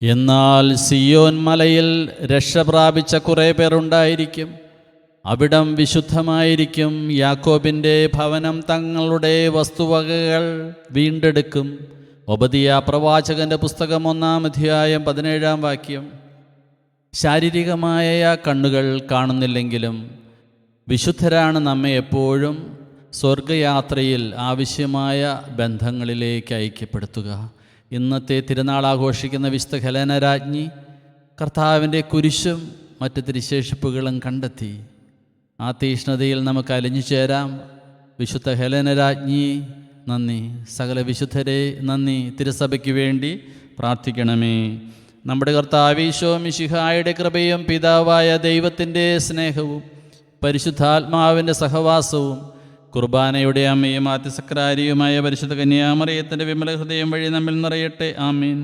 എന്നാൽ സിയോൻ മലയിൽ രക്ഷ പ്രാപിച്ച കുറേ പേർ ഉണ്ടായിരിക്കും. അവിടം വിശുദ്ധമായിരിക്കും. യാക്കോബിൻ്റെ ഭവനം തങ്ങളുടെ വസ്തുവകകൾ വീണ്ടെടുക്കും. ഒബദിയ പ്രവാചകന്റെ പുസ്തകം 1-ാം അധ്യായം 17-ാം വാക്യം. ശാരീരികമായ കണ്ണുകൾ കാണുന്നില്ലെങ്കിലും വിശുദ്ധരാണ് നമ്മെ എപ്പോഴും സ്വർഗയാത്രയിൽ ആവശ്യമായ ബന്ധങ്ങളിലേക്ക് ഐക്യപ്പെടുത്തുക. ഇന്നത്തെ തിരുനാൾ ആഘോഷിക്കുന്ന വിശുദ്ധ ഹെലേന രാജ്ഞി കർത്താവിൻ്റെ കുരിശും മറ്റ് തിരുശേഷിപ്പുകളും കണ്ടെത്തി. ആ തീഷ്ണതയിൽ നമുക്ക് അലിഞ്ഞു ചേരാം. വിശുദ്ധ ഹെലേന രാജ്ഞി നന്ദി. സകല വിശുദ്ധരെ നന്ദി. തിരുസഭയ്ക്ക് വേണ്ടി പ്രാർത്ഥിക്കണമേ. നമ്മുടെ കർത്താവ് ഈശോ മിശിഹായുടെ കൃപയും പിതാവായ ദൈവത്തിൻ്റെ സ്നേഹവും പരിശുദ്ധാത്മാവിൻ്റെ സഹവാസവും കുർബാനയുടെ അമ്മയും ആദ്യസക്രാരിയുമായ പരിശുദ്ധ കന്യാമറിയത്തിൻ്റെ വിമല ഹൃദയം വഴി നമ്മിൽ നിറയട്ടെ. ആമീൻ.